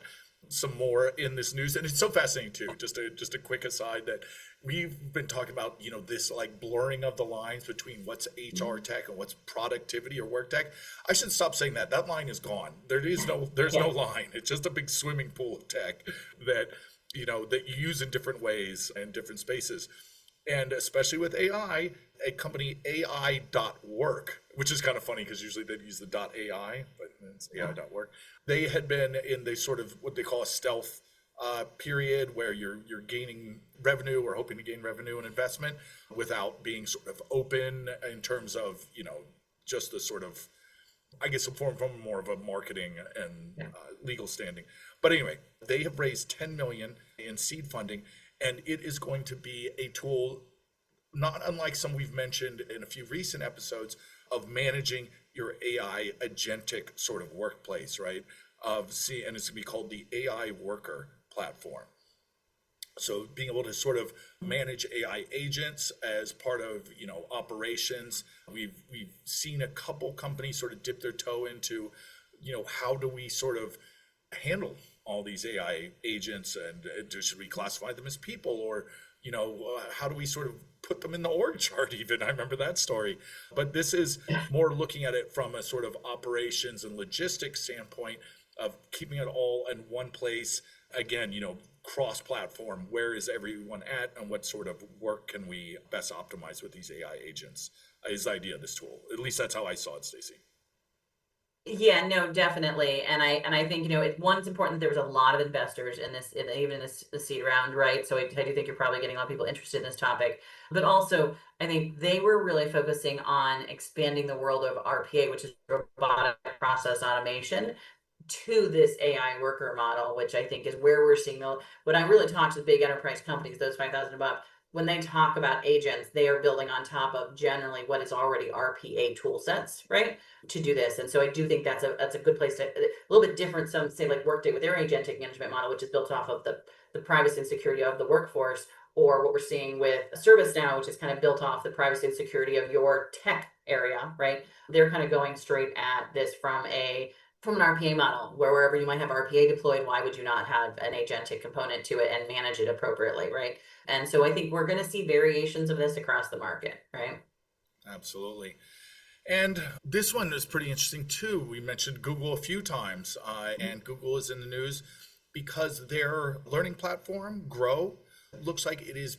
some more in this news, and it's so fascinating too. Just a quick aside that we've been talking about, this like blurring of the lines between what's HR tech and what's productivity or work tech. I should stop saying that. That line is gone. There's no line. It's just a big swimming pool of tech that that you use in different ways and different spaces. And especially with AI, a company AI.work, which is kind of funny because usually they'd use the .ai, but it's AI.work. They had been in the sort of what they call a stealth period where you're gaining revenue or hoping to gain revenue and investment without being sort of open in terms of, just the sort of, I guess, a form from more of a marketing and legal standing. But anyway, they have raised 10 million in seed funding, and it is going to be a tool not unlike some we've mentioned in a few recent episodes of managing your AI agentic sort of workplace, right? And it's going to be called the AI Worker platform. So being able to sort of manage AI agents as part of, operations. We've seen a couple companies sort of dip their toe into, how do we sort of handle all these AI agents, and should we classify them as people, or how do we sort of put them in the org chart even? I remember that story. But this is more looking at it from a sort of operations and logistics standpoint of keeping it all in one place. Again, cross-platform, where is everyone at, and what sort of work can we best optimize with these AI agents is the idea of this tool. At least that's how I saw it, Stacey. Yeah, no, definitely. And I think, it's important that there was a lot of investors in this, even in this seed round, right? So I do think you're probably getting a lot of people interested in this topic. But also, I think they were really focusing on expanding the world of RPA, which is robotic process automation, to this AI worker model, which I think is where we're seeing when I really talk to big enterprise companies, those 5,000 above, when they talk about agents, they are building on top of generally what is already RPA tool sets, right, to do this. And so I do think that's a good place to, a little bit different, some say like Workday with their agentic management model, which is built off of the privacy and security of the workforce, or what we're seeing with ServiceNow, which is kind of built off the privacy and security of your tech area, right? They're kind of going straight at this from an RPA model, where wherever you might have RPA deployed, why would you not have an agentic component to it and manage it appropriately, right? And so I think we're going to see variations of this across the market, right? Absolutely. And this one is pretty interesting too. We mentioned Google a few times, and Google is in the news because their learning platform, Grow, looks like it is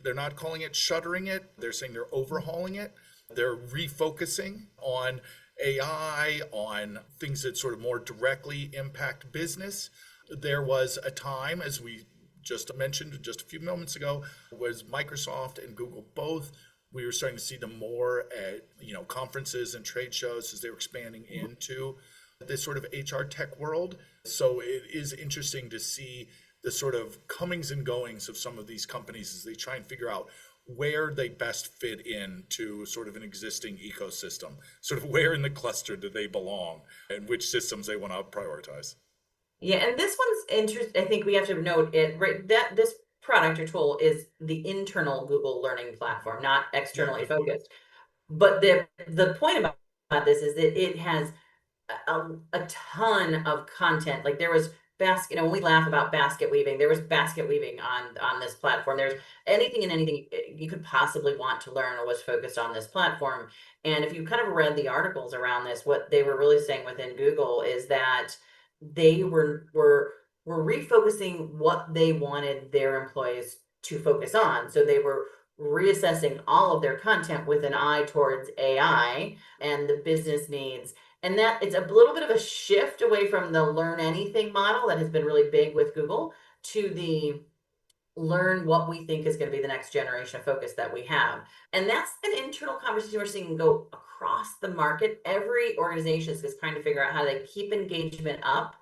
they're not calling it shuttering it. They're saying they're overhauling it. They're refocusing on AI, on things that sort of more directly impact business. There was a time, as we just mentioned just a few moments ago, was Microsoft and Google both. We were starting to see them more at conferences and trade shows as they were expanding into this sort of HR tech world. So it is interesting to see the sort of comings and goings of some of these companies as they try and figure out where they best fit into sort of an existing ecosystem, sort of where in the cluster do they belong and which systems they want to prioritize. Yeah, and this one's interesting. I think we have to note it, right, that this product or tool is the internal Google learning platform, not externally focused. But the point about this is that it has a ton of content. Like there was when we laugh about basket weaving, there was basket weaving on this platform. There's anything and anything you could possibly want to learn was focused on this platform. And if you kind of read the articles around this, what they were really saying within Google is that they were refocusing what they wanted their employees to focus on. So they were reassessing all of their content with an eye towards AI and the business needs. And that it's a little bit of a shift away from the learn anything model that has been really big with Google to the learn what we think is going to be the next generation of focus that we have. And that's an internal conversation we're seeing go across the market. Every organization is trying to figure out how they keep engagement up,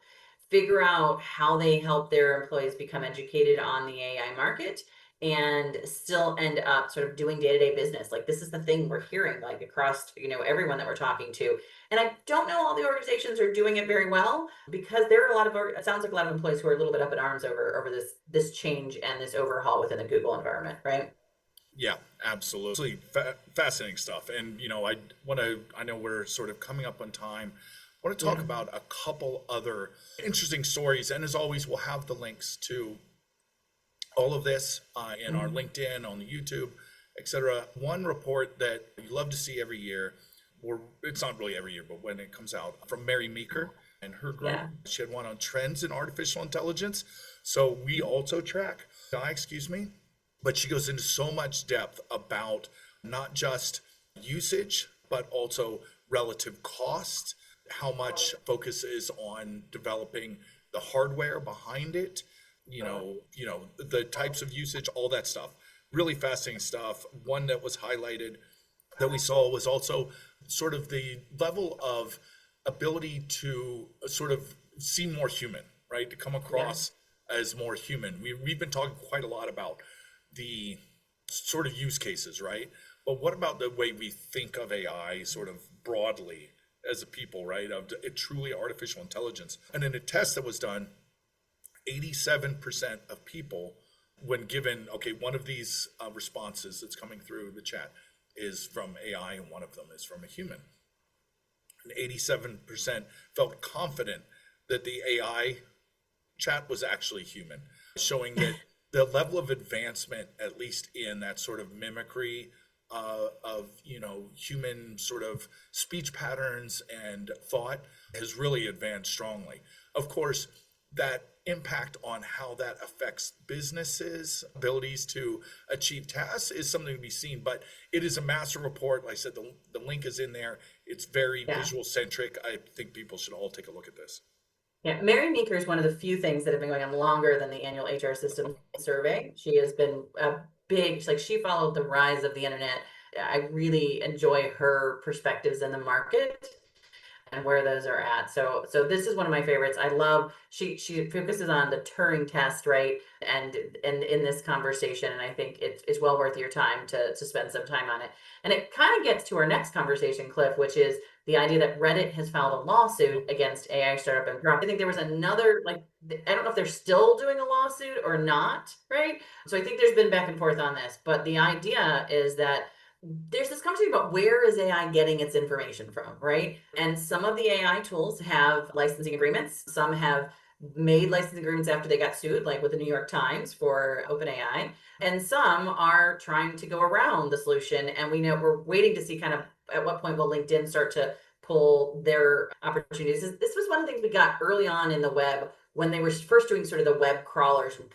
figure out how they help their employees become educated on the AI market, and still end up sort of doing day-to-day business. Like, this is the thing we're hearing, like, across, everyone that we're talking to. And I don't know all the organizations are doing it very well, because there are a lot of, it sounds like a lot of employees who are a little bit up in arms over this change and this overhaul within the Google environment, right? Yeah, absolutely. Fascinating stuff. And, I know we're sort of coming up on time. I want to talk about a couple other interesting stories. And as always, we'll have the links to all of this in our LinkedIn, on the YouTube, etc. One report that you love to see every year, or it's not really every year, but when it comes out, from Mary Meeker and her group. She had one on trends in artificial intelligence. So we also track but she goes into so much depth about not just usage, but also relative cost, how much focus is on developing the hardware behind it, the types of usage, all that stuff. Really fascinating stuff. One that was highlighted that we saw was also sort of the level of ability to sort of seem more human, right? To come across as more human. We've been talking quite a lot about the sort of use cases, right? But what about the way we think of AI sort of broadly as a people, right? Of truly artificial intelligence. And in a test that was done, 87% of people, when given, one of these responses that's coming through the chat is from AI and one of them is from a human. And 87% felt confident that the AI chat was actually human, showing that the level of advancement, at least in that sort of mimicry of human sort of speech patterns and thought, has really advanced strongly. Of course, that impact on how that affects businesses' abilities to achieve tasks is something to be seen, but it is a massive report. Like I said, the link is in there. It's very visual centric. I think people should all take a look at this. Yeah, Mary Meeker is one of the few things that have been going on longer than the annual HR Systems Survey. She has been a big, she followed the rise of the internet. I really enjoy her perspectives in the market and where those are at. So this is one of my favorites. I love, she focuses on the Turing test, right? And in this conversation, and I think it's well worth your time to spend some time on it. And it kind of gets to our next conversation, Cliff, which is the idea that Reddit has filed a lawsuit against AI startup Anthropic. I think there was another, I don't know if they're still doing a lawsuit or not, right? So I think there's been back and forth on this, but the idea is that there's this conversation about where is AI getting its information from, right? And some of the AI tools have licensing agreements. Some have made licensing agreements after they got sued, like with the New York Times for OpenAI. And some are trying to go around the solution. And we know we're waiting to see kind of at what point will LinkedIn start to pull their opportunities. This was one of the things we got early on in the web when they were first doing sort of the web crawlers and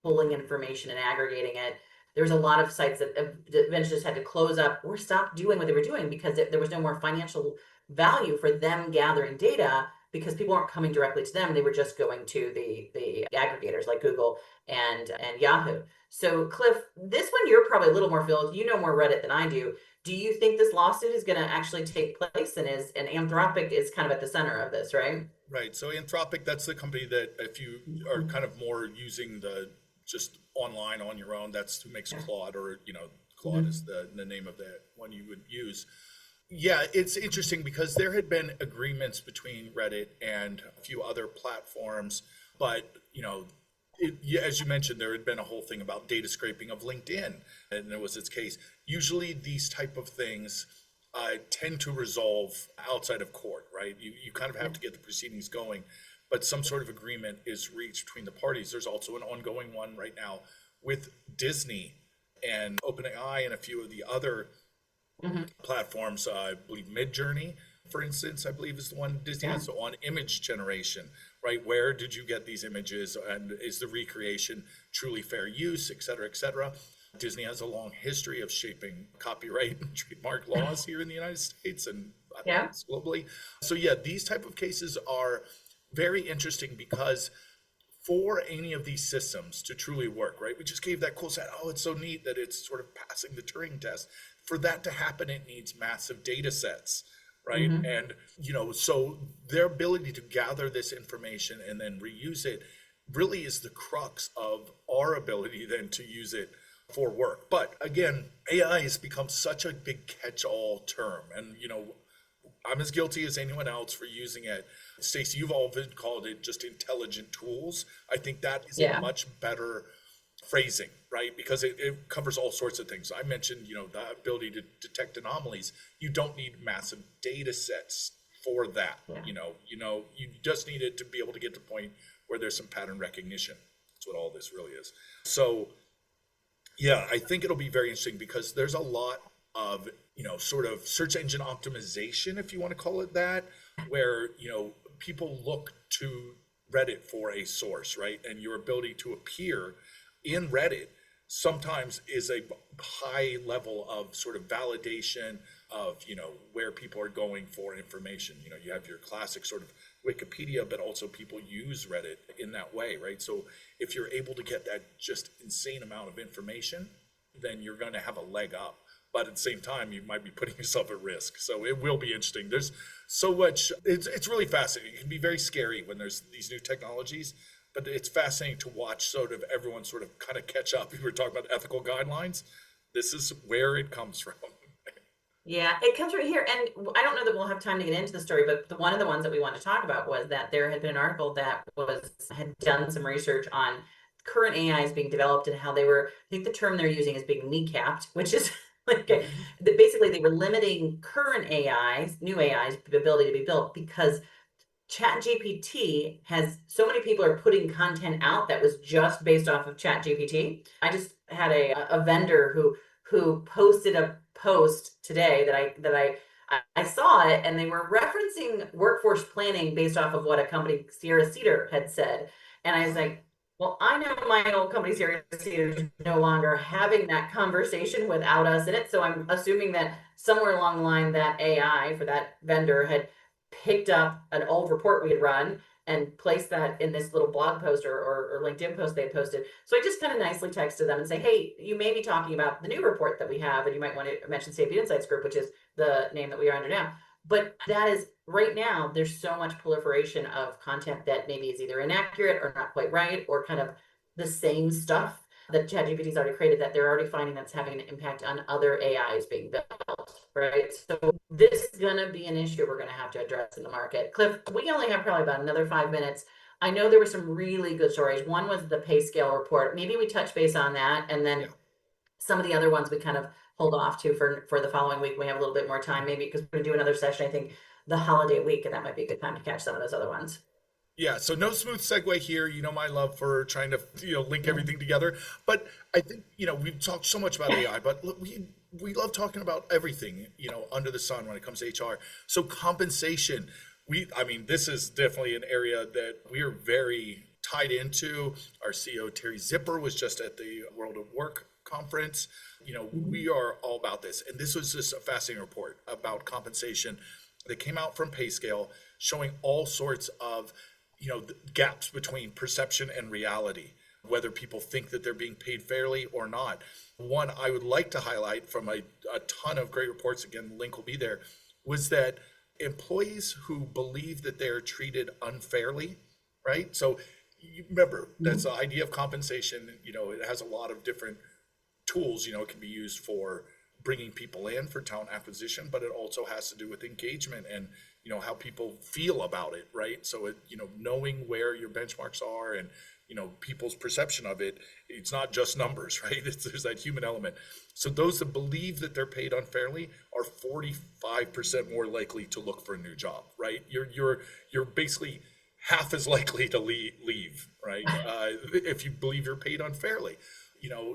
pulling information and aggregating it. There was a lot of sites that eventually just had to close up or stop doing what they were doing because there was no more financial value for them gathering data because people weren't coming directly to them. They were just going to the aggregators like Google and Yahoo. So Cliff, this one you're probably a little more familiar with. You know more Reddit than I do. Do you think this lawsuit is going to actually take place and Anthropic is kind of at the center of this, right? Right. So Anthropic, that's the company that if you are kind of more using the just online on your own, that's who makes Claude, or Claude is the name of the one you would use. Yeah, it's interesting because there had been agreements between Reddit and a few other platforms, but as you mentioned, there had been a whole thing about data scraping of LinkedIn, and it was its case. Usually these type of things tend to resolve outside of court, right? You kind of have to get the proceedings going. but some sort of agreement is reached between the parties. There's also an ongoing one right now with Disney and OpenAI and a few of the other platforms. I believe Midjourney, for instance, I believe is the one Disney has on image generation, right? Where did you get these images, and is the recreation truly fair use, et cetera, et cetera. Disney has a long history of shaping copyright and trademark laws here in the United States and globally. So yeah, these type of cases are very interesting because for any of these systems to truly work, right? We just gave that cool set. Oh, it's so neat that it's sort of passing the Turing test. For that to happen, it needs massive data sets, right? And, so their ability to gather this information and then reuse it really is the crux of our ability then to use it for work. But again, AI has become such a big catch-all term. And, I'm as guilty as anyone else for using it. Stacey, you've often called it just intelligent tools. I think that is a much better phrasing, right? Because it covers all sorts of things. I mentioned, the ability to detect anomalies. You don't need massive data sets for that. You just need it to be able to get to the point where there's some pattern recognition. That's what all this really is. So yeah, I think it'll be very interesting because there's a lot of, sort of search engine optimization, if you want to call it that, where, people look to Reddit for a source, right? And your ability to appear in Reddit sometimes is a high level of sort of validation of, where people are going for information. You have your classic sort of Wikipedia, but also people use Reddit in that way, right? So if you're able to get that just insane amount of information, then you're going to have a leg up. But at the same time, you might be putting yourself at risk. So it will be interesting. There's so much, it's really fascinating. It can be very scary when there's these new technologies, but it's fascinating to watch sort of everyone sort of kind of catch up. We were talking about ethical guidelines. This is where it comes from. Yeah, it comes right here. And I don't know that we'll have time to get into the story, but one of the ones that we wanted to talk about was that there had been an article that had done some research on current AIs being developed and how they were, I think the term they're using is being kneecapped, which is basically they were limiting current AIs, new AIs, the ability to be built because ChatGPT has so many people are putting content out that was just based off of ChatGPT. I just had a vendor who posted a post today that I saw it, and they were referencing workforce planning based off of what a company, Sierra Cedar, had said. And I was like, well, I know my old company, Sierra Cedar, is no longer having that conversation without us in it. So I'm assuming that somewhere along the line, that AI for that vendor had picked up an old report we had run and placed that in this little blog post or LinkedIn post they had posted. So I just kind of nicely texted them and say, hey, you may be talking about the new report that we have, and you might want to mention Sapient Insights Group, which is the name that we are under now. But that is right now, there's so much proliferation of content that maybe is either inaccurate or not quite right, or kind of the same stuff that ChatGPT's already created that they're already finding that's having an impact on other AIs being built, right? So this is going to be an issue we're going to have to address in the market. Cliff, we only have probably about another 5 minutes. I know there were some really good stories. One was the pay scale report. Maybe we touch base on that, and then some of the other ones we kind of hold off to for the following week. We have a little bit more time, maybe because we're going to do another session, I think, the holiday week, and that might be a good time to catch some of those other ones. Yeah, so no smooth segue here. My love for trying to link everything together. But I think we've talked so much about AI, but look, we love talking about everything under the sun when it comes to HR. So compensation, this is definitely an area that we are very tied into. Our CEO Terry Zipper was just at the World of Work conference. We are all about this, and this was just a fascinating report about compensation that came out from PayScale, showing all sorts of the gaps between perception and reality, whether people think that they're being paid fairly or not. One I would like to highlight from a ton of great reports, again, the link will be there, was that employees who believe that they're treated unfairly, right? So you remember, that's the idea of compensation. It has a lot of different tools. It can be used for bringing people in for talent acquisition, but it also has to do with engagement and how people feel about it, right? So knowing where your benchmarks are and people's perception of it, it's not just numbers, right? There's that human element. So those that believe that they're paid unfairly are 45% more likely to look for a new job, right? You're basically half as likely to leave, right? If you believe you're paid unfairly,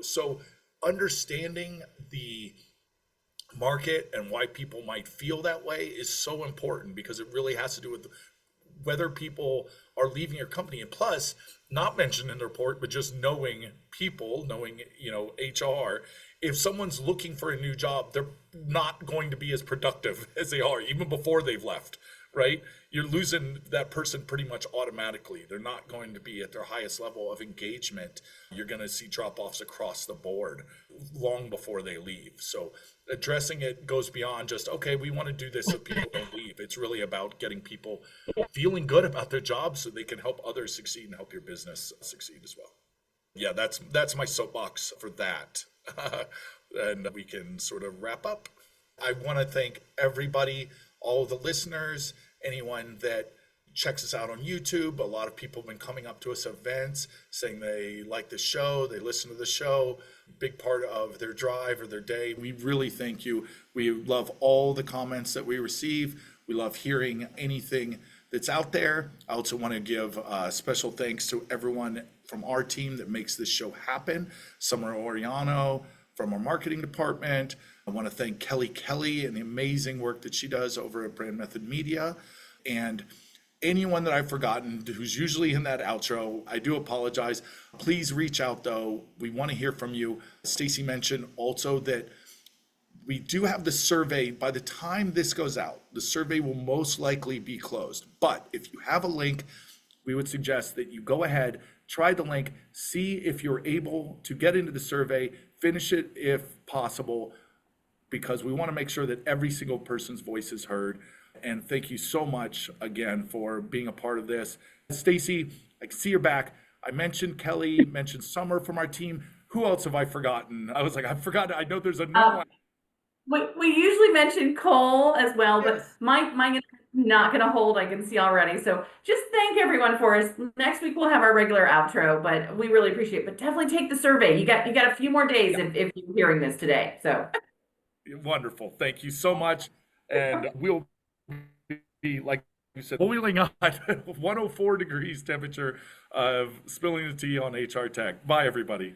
so understanding the market and why people might feel that way is so important, because it really has to do with whether people are leaving your company. And plus, not mentioned in the report, but just knowing people, knowing, HR, if someone's looking for a new job, they're not going to be as productive as they are even before they've left, right? You're losing that person pretty much automatically. They're not going to be at their highest level of engagement. You're going to see drop-offs across the board long before they leave. So addressing it goes beyond just, okay, we want to do this so people don't leave. It's really about getting people feeling good about their jobs so they can help others succeed and help your business succeed as well. Yeah, that's my soapbox for that. And we can sort of wrap up. I want to thank everybody, all the listeners, anyone that checks us out on YouTube. A lot of people have been coming up to us at events saying they like the show, they listen to the show, big part of their drive or their day. We really thank you. We love all the comments that we receive. We love hearing anything that's out there. I also want to give special thanks to everyone from our team that makes this show happen. Summer Oriano from our marketing department. I want to thank Kelly and the amazing work that she does over at Brand Method Media. And anyone that I've forgotten who's usually in that outro, I do apologize. Please reach out though. We want to hear from you. Stacey mentioned also that we do have the survey. By the time this goes out, the survey will most likely be closed. But if you have a link, we would suggest that you go ahead, try the link, see if you're able to get into the survey, finish it if possible, because we want to make sure that every single person's voice is heard. And thank you so much again for being a part of this. Stacey, I can see you're back. I mentioned Kelly, mentioned Summer from our team. Who else have I forgotten? I was like, I've forgotten. I know there's a new one. We usually mention Cole as well, Yes. but mine is not going to hold, I can see already. So just thank everyone for us. Next week we'll have our regular outro, but we really appreciate it. But definitely take the survey. You got a few more days if you're hearing this today. So Wonderful. Thank you so much. And we'll be, like you said, boiling hot, 104 degrees temperature of spilling the tea on HR Tech. Bye, everybody.